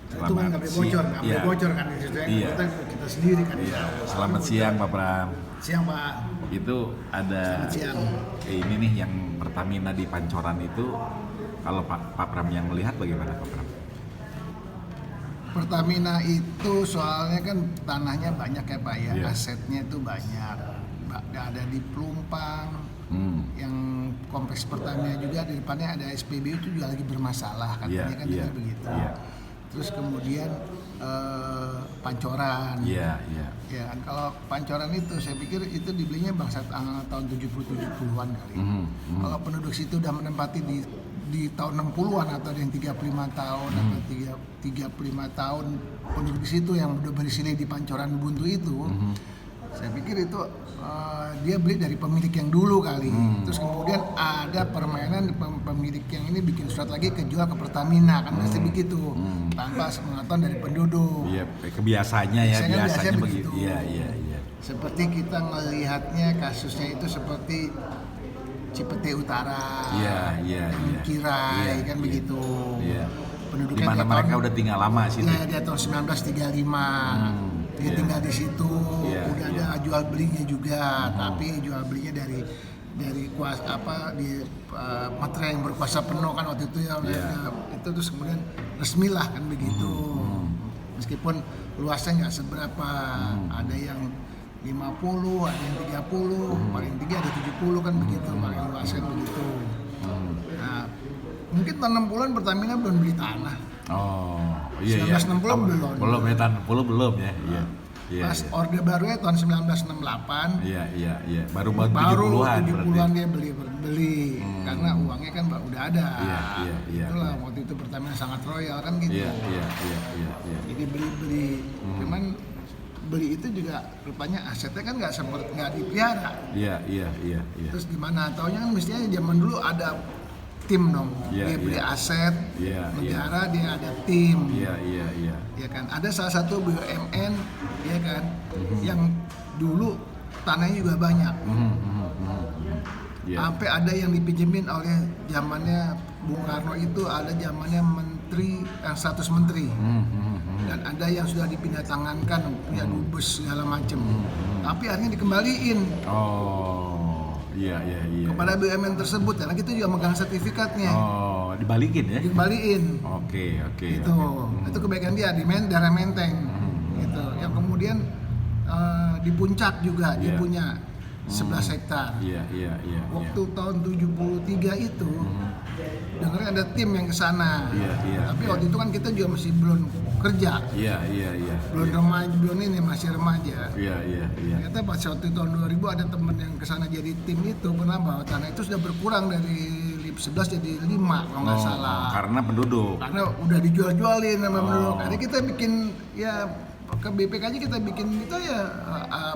Itu kan nggak boleh bocor, nggak boleh bocor kan di situ ya. Kita sendiri kan. Iya. Selamat siang Pak Pram. Siang Pak. Itu ada ini nih yang Pertamina di Pancoran itu, kalau Pak Pram yang melihat bagaimana Pak Pram? Pertamina itu soalnya kan tanahnya banyak ya Pak ya, asetnya itu banyak. Ada di Pelumpang, yang kompleks Pertamina juga di depannya ada SPBU itu juga lagi bermasalah katanya kan begitu. Terus kemudian Pancoran. Ya kan kalau Pancoran itu saya pikir itu dibelinya bangsa tahun 70-70-an kali. Kalau penduduk situ udah menempati di tahun 60-an atau yang 35 tahun atau 35 tahun penduduk situ yang udah berisili di Pancoran Buntu itu, saya pikir itu dia beli dari pemilik yang dulu kali. Terus kemudian ada permainan pemilik yang ini bikin surat lagi kejual ke Pertamina kan pasti begitu, tanpa sepengetahuan dari penduduk. Iya, kebiasaannya ya, biasanya begitu. Iya. Seperti kita melihatnya kasusnya itu seperti Cipete Utara, Kirai kan begitu. Penduduknya dimana mereka udah tinggal lama sih. Iya, dia tahun 1935. Dia tinggal di situ, udah ada jual belinya juga, tapi jual belinya dari kuasa di matra yang berkuasa penuh kan waktu itu ya, itu terus kemudian resmi lah kan begitu. Meskipun luasnya nggak seberapa, ada yang 50, ada yang 30, paling tinggi ada 70 kan begitu, paling luas kan begitu. Nah, mungkin tahun 60-an Pertamina belum beli tanah. Oh, 1960 belum. Belum ya, tahun 60 belum ya. Pas Orde Barunya tahun 1968. Iya. Baru 70-an dia beli. Karena uangnya kan udah ada. Itulah waktu itu Pertamina sangat royal kan gitu. Iya. Jadi beli. Cuman beli itu juga rupanya asetnya kan nggak dipelihara. Iya. Terus gimana? Taunya kan mestinya zaman dulu ada tim dong, dia beli aset negara, dia ada tim, ya kan. Ada salah satu BUMN, ya kan, yang dulu tanahnya juga banyak, sampai ada yang dipinjemin oleh zamannya Bung Karno itu, ada zamannya menteri, status menteri, dan ada yang sudah dipindah tangankan, punya dubes segala macem, tapi akhirnya dikembaliin. Iya. Kepada BUMN tersebut, karena kita juga megang sertifikatnya. Oh, dibalikin ya? Dibalikin. Oke. Itu kebaikan dia di daerah Menteng. Gitu. Yang kemudian di Puncak juga dia punya 11 hektar. Iya. Waktu tahun 73 itu, dengarnya ada tim yang kesana. Tapi waktu itu kan kita juga masih belum kerja. Iya. Belum remaja, masih remaja. Iya. Ternyata pas waktu tahun 2000 ada teman yang kesana jadi tim itu, kenapa? Tanah itu sudah berkurang dari 11 jadi 5 kalau nggak salah. Karena penduduk. Karena udah dijual-jualin sama penduduk. Jadi kita bikin ke BPK-nya kita bikin itu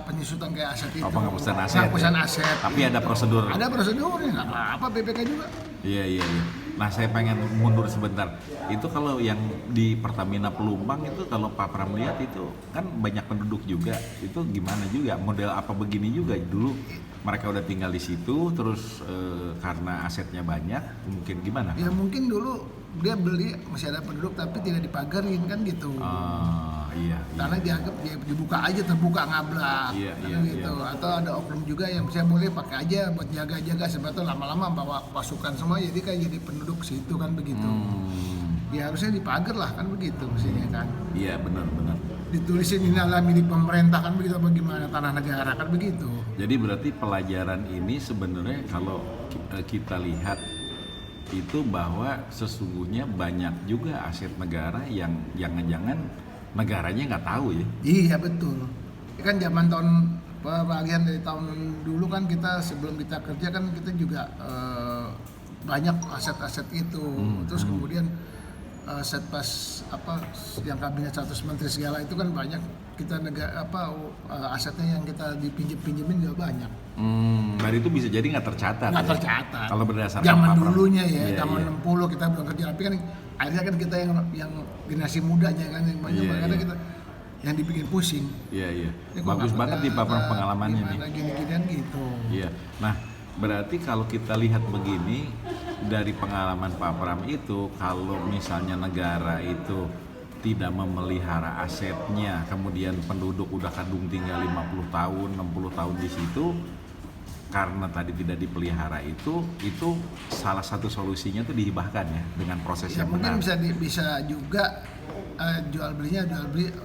penyusutan kayak aset itu. Penghapusan aset. Tapi ada prosedur. Ada prosedurnya, nggak apa-apa BPK juga. Iya. Nah, saya pengen mundur sebentar. Itu kalau yang di Pertamina Pelumpang itu, kalau Pak Pram lihat itu kan banyak penduduk juga. Itu gimana juga? Model apa begini juga dulu? Mereka udah tinggal di situ, terus karena asetnya banyak, mungkin gimana? Ya mungkin dulu dia beli masih ada penduduk tapi tidak dipagarin kan gitu. Iya. Karena dianggap dia dibuka aja, terbuka ngablak gitu. Atau ada oknum juga yang saya boleh pakai aja buat jaga-jaga, sebetulnya lama-lama bawa pasukan semua jadi kayak jadi penduduk situ kan begitu. Ya harusnya dipagar lah kan begitu mestinya kan. Iya, benar. Ditulisin ini adalah milik pemerintah kan begitu, bagaimana tanah negara kan begitu. Jadi berarti pelajaran ini sebenarnya kalau kita lihat itu bahwa sesungguhnya banyak juga aset negara yang jangan-jangan negaranya nggak tahu ya. Iya betul. Kan zaman tahun peralihan dari tahun dulu kan kita sebelum kita kerja kan kita juga banyak aset-aset itu. Terus kemudian setpas yang kabinet 100 menteri segala itu kan banyak kita asetnya yang kita dipinjemin juga banyak. Dari itu bisa jadi nggak tercatat. Nggak tercatat. Kalau berdasarkan zaman dulunya zaman 60 kita belum kerja, tapi kan akhirnya kan kita yang generasi mudanya kan yang banyak karena kita yang dibikin pusing. Iya. Bagus banget nih Pak Pram pengalamannya nih. Gini-ginian gitu. Iya. Nah, berarti kalau kita lihat begini dari pengalaman Pak Pram itu, kalau misalnya negara itu tidak memelihara asetnya, kemudian penduduk udah kadung tinggal 50 tahun, 60 tahun di situ, karena tadi tidak dipelihara itu salah satu solusinya tuh dihibahkan ya dengan proses Ya yang mungkin benar. bisa juga jual beli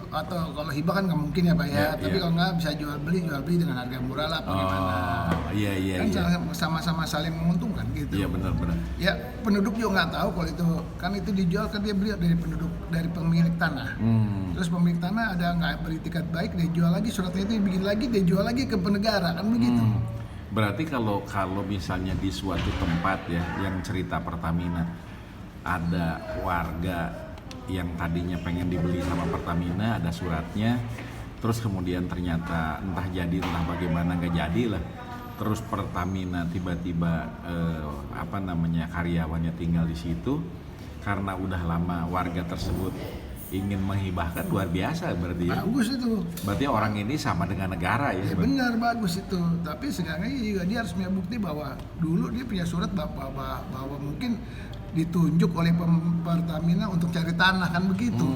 atau kalau hibah kan nggak mungkin ya Pak ya, tapi kalau nggak bisa jual beli dengan harga murah lah, bagaimana? Oh, iya. Kan sama-sama saling menguntungkan gitu. Iya benar. Ya penduduk juga nggak tahu kalau itu dijual, kan dia beli dari pemilik tanah. Terus pemilik tanah ada nggak beritikat baik, dia jual lagi, suratnya itu dibikin lagi, dia jual lagi ke penegara, kan begitu. Berarti kalau misalnya di suatu tempat ya yang cerita Pertamina, ada warga yang tadinya pengen dibeli sama Pertamina, ada suratnya, terus kemudian ternyata entah jadi entah bagaimana nggak jadi lah, terus Pertamina tiba-tiba karyawannya tinggal di situ, karena udah lama warga tersebut ingin menghibahkan, luar biasa berarti ya. Bagus itu. Berarti orang ini sama dengan negara ya. Ya benar, bagus itu. Tapi sekarang ini juga dia harus punya bukti bahwa dulu dia punya surat bahwa mungkin ditunjuk oleh Pertamina untuk cari tanah, kan begitu.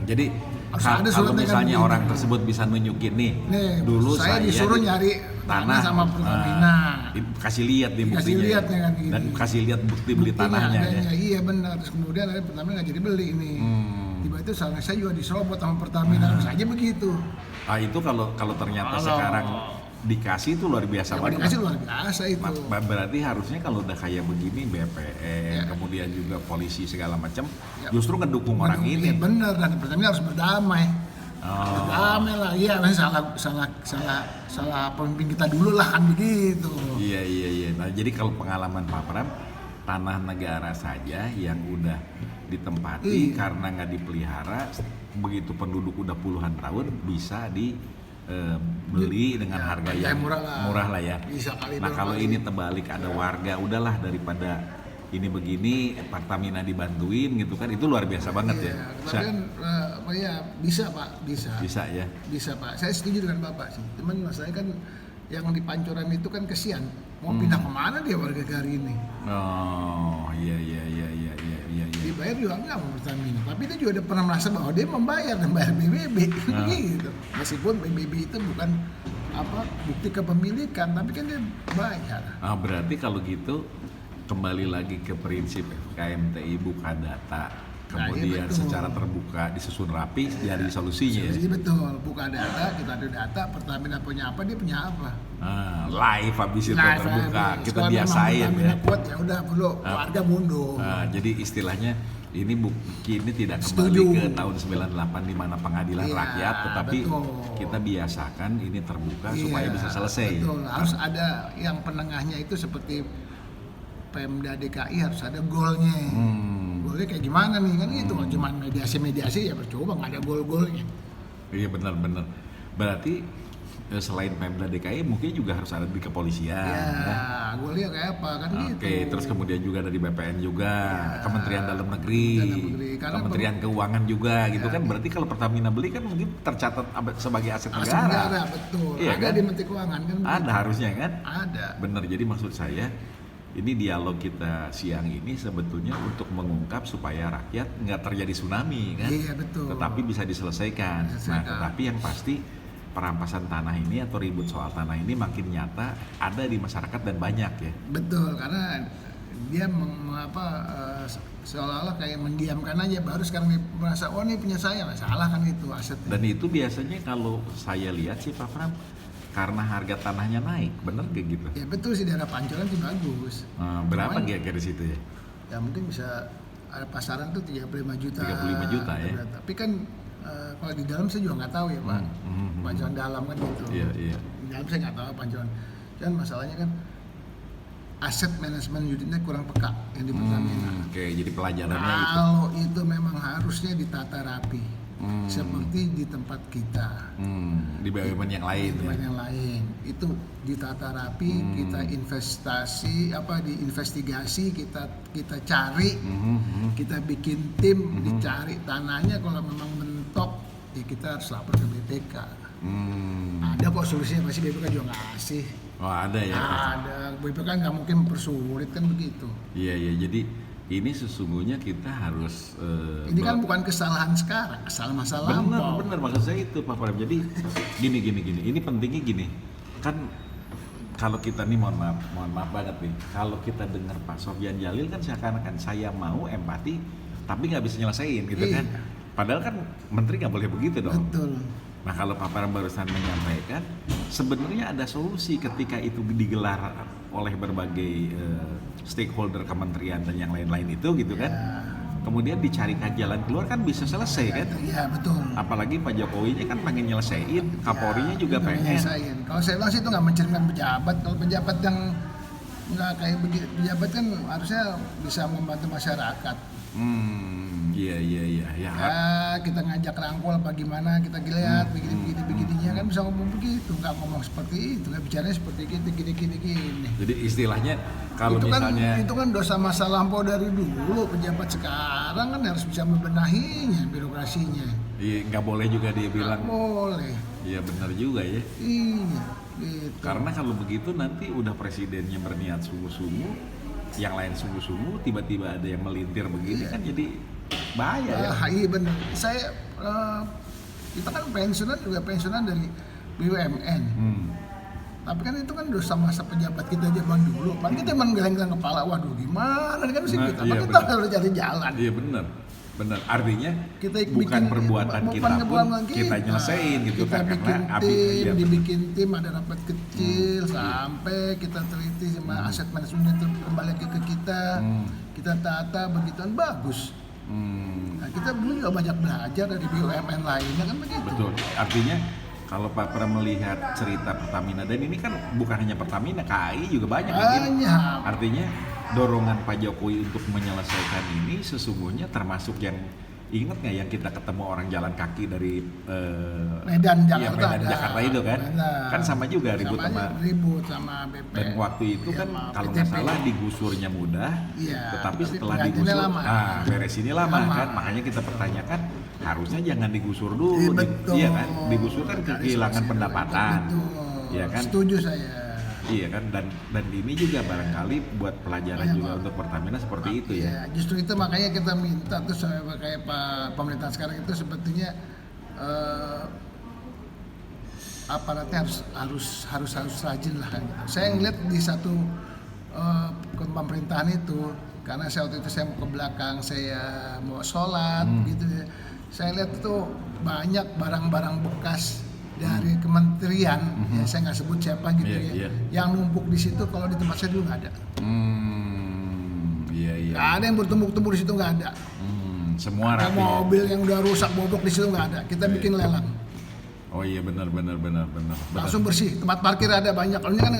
Jadi Harus ada kalau suratnya, misalnya kan orang begitu. tersebut bisa nunjukin nih, Dulu saya disuruh nyari tanah sama Pertamina. Kasih lihat nih Kasih buktinya. lihat ya kan gini. Dan kasih lihat bukti beli Buktinya tanahnya ya. adanya, iya benar. Terus kemudian ada Pertamina nggak jadi beli ini. Tiba itu saya juga diserobot sama Pertamina, harus aja begitu. Itu kalau ternyata sekarang dikasih itu luar biasa Ya, banget. dikasih luar biasa itu. Berarti harusnya kalau udah kayak begini BPN, kemudian juga polisi segala macam, justru ngedukung orang ini. Iya benar, dan Pertamina harus berdamai. Berdamai lah, iya kan salah pemimpin kita dulu lah, kan begitu. Iya. Nah, jadi kalau pengalaman Pak Pram, tanah negara saja yang udah ditempati karena nggak dipelihara, begitu penduduk udah puluhan tahun bisa beli dengan harga yang murah lah ya. Bisa kali. Nah kalau ini terbalik, ada warga udahlah daripada ini begini, Pertamina dibantuin gitu kan, itu luar biasa banget ya. Tapi bisa Pak, bisa ya. Bisa Pak, saya setuju dengan Bapak sih. Cuman masalahnya kan yang di Pancoran itu kan kesian, mau pindah kemana dia warga hari ini? Oh iya. Dibayar juga enggak sama Pertamina, tapi dia juga udah pernah merasa bahwa dia membayar BBB gitu. Meskipun BBB itu bukan bukti kepemilikan, tapi kan dia bayar. Berarti kalau gitu kembali lagi ke prinsip KMTI buka data, kemudian secara terbuka disusun rapi, jadi solusinya ya. Betul, buka data, kita ada data, Pertamina punya apa, dia punya apa. Live habis itu terbuka, kita biasain ya. Kuat ya udah, perlu warga mundur. Jadi istilahnya ini tidak kembali ke tahun 98 di mana pengadilan rakyat, tetapi kita biasakan ini terbuka supaya bisa selesai. Betul, harus ada yang penengahnya itu seperti Pemda DKI, harus ada golnya. Golnya kayak gimana nih, kan itu cuma mediasi ya percoba, nggak ada gol-golnya. Iya benar. Berarti selain Pemda DKI mungkin juga harus ada di kepolisian. Ya, golnya kayak apa kan gitu. Oke, terus kemudian juga dari BPN juga, Kementerian Dalam Negeri, Kementerian Keuangan juga gitu kan. Berarti kalau Pertamina beli kan mungkin tercatat sebagai aset negara. Betul. Iya, ada kan? di Menteri Keuangan kan. Ada harusnya kan? Ada. Bener, jadi maksud saya ini dialog kita siang ini sebetulnya untuk mengungkap supaya rakyat nggak terjadi tsunami kan? Iya betul. Tetapi bisa diselesaikan. Nah, tetapi yang pasti perampasan tanah ini atau ribut soal tanah ini makin nyata ada di masyarakat dan banyak ya. Betul, karena dia seolah-olah kayak mendiamkan aja, baru sekarang dia merasa ini punya saya, salah kan itu asetnya. Dan itu biasanya kalau saya lihat sih Pak Pram, karena harga tanahnya naik, bener kayak gitu? Ya betul sih, daerah Pancoran sih bagus. Berapa kira-kira di situ ya? Ya mungkin bisa ada pasaran tuh 35 juta. 35 juta ya. Tapi kan kalau di dalam saya juga nggak tahu ya Pak. Pancoran dalam kan gitu. Iya. Di dalam saya nggak tahu Pancoran. Dan masalahnya kan aset manajemen unitnya kurang peka yang di Pertamina. Oke, jadi pelajarannya itu. Kalau itu memang harusnya ditata rapi. Seperti di tempat kita, di BUMN yang lain. Yang lain itu ditata rapi, kita diinvestigasi, kita cari, kita bikin tim, dicari tanahnya. Kalau memang mentok, ya kita harus lapor ke BPK. Ada kok solusinya, pasti BPK juga ngasih. Oh ada ya? Ada, BPK nggak mungkin mempersulit kan begitu. Iya, jadi ini sesungguhnya kita harus Ini kan bukan kesalahan sekarang, kesalahan masa lampau. bener maksud saya itu Pak Pram. Jadi gini, ini pentingnya gini, kan kalau kita nih mohon maaf banget nih, kalau kita dengar Pak Sofyan Djalil kan seakan-akan saya mau empati tapi nggak bisa nyelesain gitu Iya. kan, padahal kan menteri nggak boleh begitu dong. Betul. Nah kalau Pak Pram barusan menyampaikan sebenarnya ada solusi ketika itu digelar oleh berbagai stakeholder kementerian dan yang lain-lain itu gitu kan, kemudian dicarikan jalan keluar kan bisa selesai kan. Iya betul. Apalagi Pak Jokowinya kan pengen nyelesain, Kapolrinya juga Itu pengen. nyelesain. Kalau saya bilang sih itu nggak mencerminkan pejabat. Kalau pejabat yang nggak kayak begitu, pejabat kan harusnya bisa membantu masyarakat. Iya. Ya kita ngajak rangkul apa gimana, kita lihat begininya kan bisa ngomong begitu, nggak ngomong seperti itu, nggak bicaranya seperti gitu, gini. Jadi istilahnya kalau itu misalnya kan, itu kan dosa masa lampau dari dulu. Pejabat sekarang kan harus bisa membenahinya birokrasinya. iya, nggak boleh juga dia Nggak bilang. boleh. Iya benar juga ya. Iya. Gitu. Karena kalau begitu nanti udah presidennya berniat sungguh-sungguh, yang lain sungguh-sungguh, tiba-tiba ada yang melintir begini kan jadi bahaya ya. Iya benar. Saya kita kan pensiunan dari BUMN. Tapi kan itu kan dosa masa pejabat kita zaman dulu. Paling kita emang geleng-geleng kepala, waduh gimana kan sih Nah, kita. iya, Kita benar. harus cari jalan. Iya benar. Artinya Kita bukan perbuatan kita pun kita nyelesain gitu kita kan, bikin karena tim, iya, dibikin tim, ada rapat kecil sampai kita teliti sama aset manajemen itu kembali lagi ke kita, kita tata begituan bagus. Nah, kita dulu juga banyak belajar dari BUMN lainnya kan begitu. betul. Artinya kalau Pak Pram melihat cerita Pertamina, dan ini kan bukan hanya Pertamina, KAI juga banyak. Banyak. Artinya dorongan Pak Jokowi untuk menyelesaikan ini sesungguhnya termasuk yang ingat nggak yang kita ketemu orang jalan kaki dari Medan iya, Jakarta, Medan Jakarta itu kan, Benar. kan sama juga ribut ribut sama BP. dan waktu itu Ya, kan sama kalau nggak PTP. salah digusurnya mudah, Iya, tetapi tapi setelah penggantinya digusur, lama. beres ini lama Lama. kan, makanya kita pertanyakan harusnya jangan digusur dulu, Iya, betul. iya kan, digusur kan Dari kehilangan solusi pendapatan, betul. iya kan, Setuju saya. iya kan, dan ini juga barangkali buat pelajaran Iya, juga Pak. untuk Pertamina seperti itu ya. Ya, justru itu makanya kita minta tuh kayak Pak pemerintah sekarang itu sebetulnya aparatnya harus rajin lah gitu. Saya ngeliat di satu pemerintahan itu, karena saya waktu itu saya mau ke belakang, saya mau sholat gitu ya. Saya lihat itu banyak barang-barang bekas dari kementerian, ya saya nggak sebut siapa gitu Iya, ya, iya. yang numpuk di situ. Kalau di tempat saya dulu nggak ada. Iya. Nggak ada yang bertumpuk-tumpuk di situ, nggak ada. Semua Ada rapi ya. mobil yang udah rusak bobok di situ nggak ada. Kita Iya. bikin lelang, Oh iya benar. langsung bersih. Tempat parkir ada banyak. Kalau ini kan